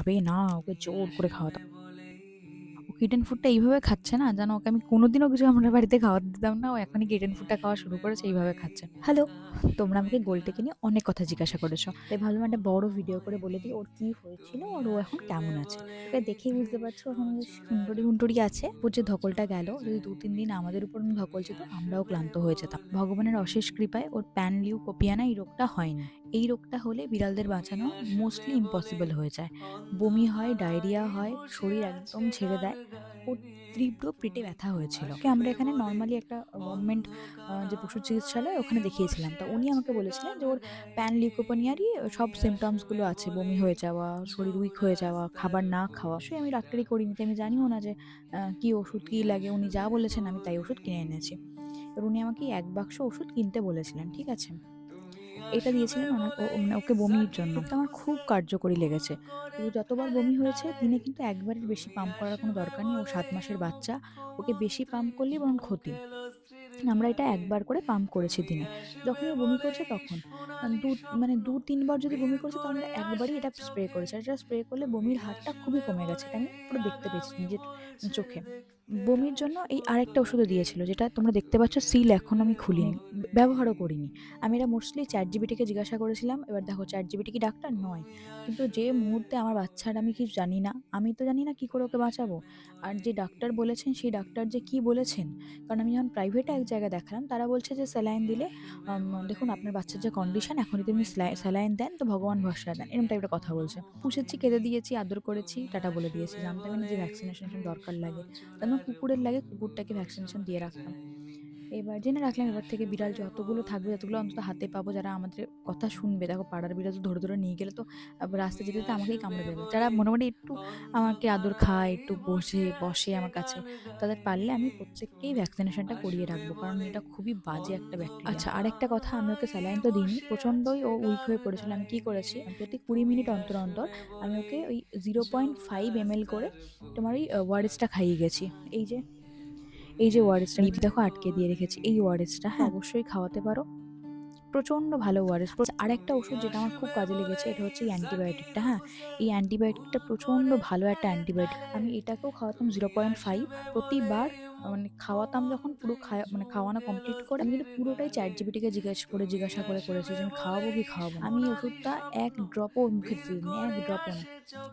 খাবে না, ওকে জোর করে খাওয়াতাম। ও কিটেন ফুডটা এইভাবে খাচ্ছে না যেন ওকে আমি কোনোদিনও কিছু আমাদের বাড়িতে খাওয়াতে দিতাম না, ও এখনই কিটেন ফুডটা খাওয়া শুরু করেছে, এইভাবে খাচ্ছে। হ্যালো, তোমরা আমাকে গোলটেকে নিয়ে অনেক কথা জিজ্ঞাসা করেছো, তাই ভাবলাম একটা বড় ভিডিও করে বলে দিই ওর কি হয়েছিল আর ও এখন কেমন আছে। ওকে দেখেই বুঝতে পারছো এখন বেশ সুন্দরী হুন্ডুরি আছে। ওর যে ধকলটা গেল, যদি 2-3 দিন আমাদের উপর ধকল ছিল আমরাও ক্লান্ত হয়ে যেতাম। ভগবানের অশেষ কৃপায় ওর প্যানলিউকোপিয়া এই রোগটা হয়নি। এই রোগটা হলে বিড়ালদের বাঁচানো মোস্টলি ইম্পসিবল হয়ে যায়। বমি হয়, ডায়রিয়া হয়, শরীর একদম ছেড়ে দেয়। ওর তীব্র পেটে ব্যথা হয়েছিল। ওকে আমরা এখানে নরমালি একটা গভর্নমেন্ট যে পশু চিকিৎসালয় ওখানে দেখিয়েছিলাম। তো উনি আমাকে বলেছিলেন যে ওর প্যান লিউকোপেনিয়ারই সব সিম্পটমস গুলো আছে। বমি হয়ে যাওয়া, শরীর উইক হয়ে যাওয়া, খাবার না খাওয়া। অবশ্যই আমি ডাক্তারি করিনি, তাই আমি জানিও না যে কি ওষুধ কি লাগে। উনি যা বলেছেন আমি তাই ওষুধ কিনে এনেছি। এবার উনি আমাকে ১ বাক্স ওষুধ কিনতে বলেছিলেন। ঠিক আছে? এটা দিয়েছিলেন মানে ওকে বমির জন্য। ওটা আমার খুব কার্যকরী লেগেছে। ও যতবার বমি হয়েছে দিনে কিন্তু একবারের বেশি পাম্প করার কোনো দরকার নেই। ও ৭ মাসের বাচ্চা। ওকে বেশি পাম্প করলেই বরং ক্ষতি। আমরা এটা একবার করে পাম্প করেছি দিনে। যখনই ও বমি করছে তখন। আ দু মানে ২-৩ বার যদি বমি করেছে তাহলে আমরা একবারই এটা স্প্রে করেছি। আর এটা স্প্রে করলে বমির হারটা খুবই কমে গেছে। এটা আমি পুরো দেখতে পেয়েছি নিজের চোখে। বমির জন্য এই আরেকটা ওষুধও দিয়েছিল, যেটা তোমরা দেখতে পাচ্ছ সিল এখনো আমি খুলিনি। ব্যবহারও করিনি। আমি এটা মোস্টলি ChatGPT কে জিজ্ঞাসা করেছিলাম। এবার দেখো ChatGPT কি ডাক্তার? নয়। কিন্তু যে মুহূর্তে আমার বাচ্চার আমি কিছু জানি না, আমি তো জানি না কি করে ওকে বাঁচাবো। আর যে ডাক্তার বলেছেন সেই ডাক্তার যে কি বলেছেন, কারণ আমি যখন প্রাইভেটে এক জায়গায় দেখালাম তারা বলছে যে স্যালাইন দিলে দেখুন আপনার বাচ্চার যে কন্ডিশন এখন যদি আপনি স্যালাইন দেন তো ভগবান ভরসা দেন। এরকম টাইপের কথা বলছে। পুষেছি, খেতে দিয়েছি, আদর করেছি, টাটা বলে দিয়েছি। জানতামই না যে ভ্যাকসিনেশন দরকার লাগে। তো আমার কুকুরের লাগে, কুকুরটাকে ভ্যাকসিনেশন দিয়ে রাখতাম। এবার জেনে রাখলাম এবার থেকে বিড়াল যতগুলো থাকবে ততগুলো অন্তত হাতে পাবো যারা আমাদের কথা শুনবে। দেখো পাড়ার বিড়াল তো ধরে নিয়ে গেলে তো রাস্তায় যেতে, যেতে আমাকেই কামড়ে দেবে। যারা মোটামুটি একটু আমাকে আদর খায়, একটু বসে আমার কাছে, তাদের পারলে আমি প্রত্যেককেই ভ্যাকসিনেশনটা করিয়ে রাখবো। কারণ এটা খুবই বাজে একটা ব্যাকটেরিয়া। আচ্ছা, আরেকটা কথা, আমি ওকে স্যালাইন তো দিইনি। প্রচণ্ডই ও উইক হয়ে পড়েছিল। আমি কি করেছি, প্রতি ২০ মিনিট অন্তর, অন্তর আমি ওকে ওই 0.5 ml করে তোমার ওই ওআরএসটা খাইয়ে গেছি। এই যে এই যে ওআরএসটা নিপ দেখো আটকে দিয়ে রেখেছি। এই ওআরএসটা হ্যাঁ অবশ্যই খাওয়াতে পারো। প্রচণ্ড ভালো ওআরএস। আরেকটা ওষুধ যেটা আমার খুব কাজে লেগেছে এটা হচ্ছে এই অ্যান্টিবায়োটিকটা। হ্যাঁ, এই অ্যান্টিবায়োটিকটা প্রচণ্ড ভালো একটা অ্যান্টিবায়োটিক। আমি এটাকেও খাওয়াতাম 0.5 প্রতিবার। মানে খাওয়াতাম যখন পুরো মানে খাওয়ানো কমপ্লিট করে আমি কিন্তু পুরোটাই ChatGPT কে জিজ্ঞাসা করে করেছি যে আমি খাওয়াবো কি খাওয়াবো না। আমি এই ওষুধটা ১ ড্রপও ওর মুখে দিতে দিইনি, ১ ড্রপও না।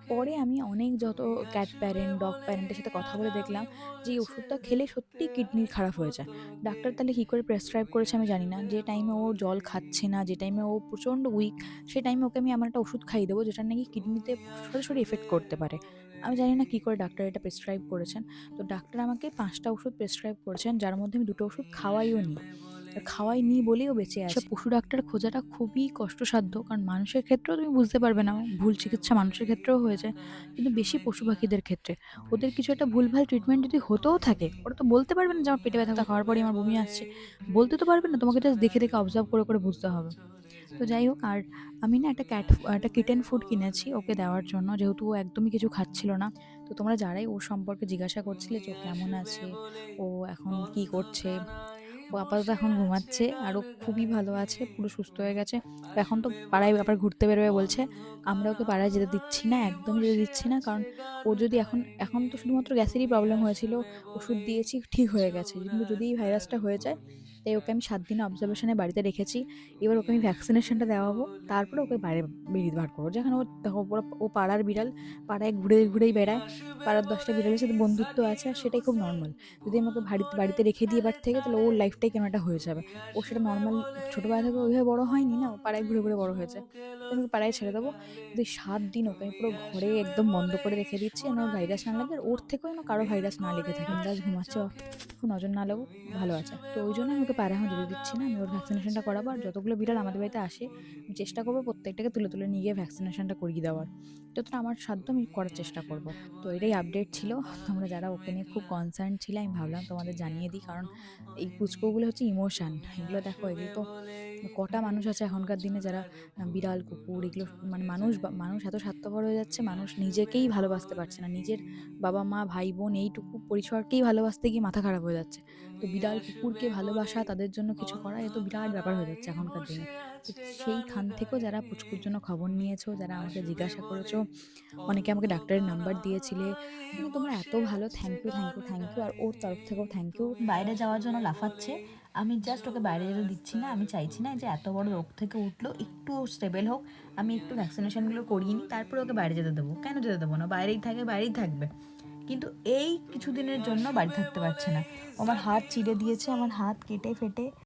পরে আমি অনেক যত ক্যাট প্যারেন্ট, ডগ প্যারেন্টের সাথে কথা বলে দেখলাম যে এই ওষুধটা খেলে সত্যিই কিডনি খারাপ হয়ে যায়। ডাক্তার তাহলে কি করে প্রেসক্রাইব করেছে আমি জানি না। যে টাইমে ও জল খাচ্ছে না, যে টাইমে ও প্রচণ্ড উইক, সেই টাইমে ওকে আমি এমন একটা ওষুধ খাইয়ে দেবো যেটা নাকি কিডনিতে সরাসরি এফেক্ট করতে পারে। আমি জানি না কি করে ডাক্তার এটা প্রেসক্রাইব করেছেন। তো ডাক্তার আমাকে ৫ টা ওষুধ প্রেসক্রাইব করেছেন, যার মধ্যে আমি ২ টো ওষুধ খাওয়াইও নি। খাওয়াইনি বলেই ও বেঁচে আছে। পশু ডাক্তার খোঁজাটা খুবই কষ্টসাধ্য। কারণ মানুষের ক্ষেত্রেও তুমি বুঝতে পারবে না, ভুল চিকিৎসা মানুষের ক্ষেত্রেও হয়ে যায়। কিন্তু বেশি পশু পাখিদের ক্ষেত্রে ওদের কিছু একটা ভুলভাল ট্রিটমেন্ট যদি হতেও থাকে, ওরা তো বলতে পারবে না যে আমার পেটে ব্যথা খাওয়ার পরেই আমার বমি আসছে। বলতে তো পারবে না, তোমাকে জাস্ট দেখে, দেখে অবজার্ভ করে, করে বুঝতে হবে। তো যাই হোক, আর আমি না একটা কিটেন ফুড কিনেছি ওকে দেওয়ার জন্য, যেহেতু ও একদমই কিছু খাচ্ছিল না। তো তোমরা যারাই ওর সম্পর্কে জিজ্ঞাসা করছিলে যে ও কেমন আছে, ও এখন কি করছে, ও আপাতত এখন ঘুমাচ্ছে আর ও খুবই ভালো আছে, পুরো সুস্থ হয়ে গেছে। এখন তো পাড়ায় আবার ঘুরতে বেরোবে বলছে। আমরা ওকে পাড়ায় যেতে দিচ্ছি না, একদমই যেতে দিচ্ছি না। কারণ ওর যদি এখন তো শুধুমাত্র গ্যাসেরই প্রবলেম হয়েছিল, ওষুধ দিয়েছি ঠিক হয়ে গেছে। কিন্তু যদি এই ভাইরাসটা হয়ে যায়, তাই ওকে আমি ৭ দিন অবজারভেশনে বাড়িতে রেখেছি। এবার ওকে আমি ভ্যাকসিনেশনটা দেওয়াবো, তারপরে ওকে বাইরে বেরিয়ে বার করবো। যেখানে ও দেখো ও পাড়ার বিড়াল, পাড়ায় ঘুরেই বেড়ায়। পাড়ার ১০ টা বিড়ালের সাথে বন্ধুত্ব আছে আর সেটাই খুব নরমাল। যদি আমি ওকে বাড়িতে রেখে দিই এবার থেকে, তাহলে ওর লাইফটাই কেমন একটা হয়ে যাবে। ও সেটা নরমাল ছোটবেলা থেকে ওইভাবে বড় হয়নি না, ও পাড়ায় ঘুরে বড় হয়েছে। তো আমি ওকে পাড়ায় ছেড়ে দেবো। কিন্তু এই ৭ দিন ওকে আমি পুরো ঘরে একদম বন্ধ করে রেখে দিচ্ছি যেন ওর ভাইরাস না লাগে, আর ওর থেকেও যেন কারো ভাইরাস না লেগে থাকে। বিন্দাস ঘুমাচ্ছে, নজর না লাগুক, ভালো আছে। তো ওইজন্য আমি ওকে পাড়ায় এখন যেতে দিচ্ছি না। আমি ওর ভ্যাকসিনেশনটা করাবো। আর যতগুলো বিড়াল আমাদের বাড়িতে আসে আমি চেষ্টা করবো প্রত্যেকটাকে তুলে নিয়ে গিয়ে ভ্যাকসিনেশনটা করিয়ে দেওয়ার। যতটা আমার সাধ্য আমি করার চেষ্টা করব। তো এটাই আপডেট ছিল। তোমরা যারা ওকে নিয়ে খুব কনসার্ন ছিলে, আমি ভাবলাম তোমাদের জানিয়ে দিই। কারণ এই পুচকুগুলো হচ্ছে ইমোশন। এগুলো দেখো, এগুলো তো কটা মানুষ আছে এখনকার দিনে যারা বিড়াল, কুকুর এগুলো মানে মানুষ এত স্বার্থপর হয়ে যাচ্ছে, মানুষ নিজেকেই ভালোবাসতে পারছে না। নিজের বাবা-মা, ভাই-বোন এইটুকু পরিসরকেই ভালোবাসতে গিয়ে মাথা খারাপ হয়ে যাচ্ছে। তো বিড়াল, কুকুরকে ভালোবাসা, তাদের জন্য কিছু করা, এ তো বিরাট ব্যাপার হয়ে যাচ্ছে এখনকার দিনে। তো সেইখান থেকেও যারা পুচকুর জন্য খবর নিয়েছো, যারা আমাকে জিজ্ঞাসা করেছো, অনেকে আমাকে ডাক্তারের নাম্বার দিয়েছিলে, মানে তোমরা এত ভালো, thank you, thank you, thank you. আর ওর তরফ থেকেও থ্যাংক ইউ। বাইরে যাওয়ার জন্য লাফাচ্ছে, আমি জাস্ট ওকে বাইরে যেতে দিচ্ছি না। আমি চাইছি না যে এত বড় রোগ থেকে উঠলো, একটু স্টেবল হোক, আমি একটু ভ্যাকসিনেশনগুলো করিয়ে নিই, তারপরে ওকে বাইরে যেতে দেবো। কেন যেতে দেবো না? বাইরেই থাকে, বাইরেই থাকবে। কিন্তু এই কিছুদিনের জন্য বাড়ি থাকতে পারছে না। ও আমার হাত চিড়ে দিয়েছে, আমার হাত কেটে ফেটে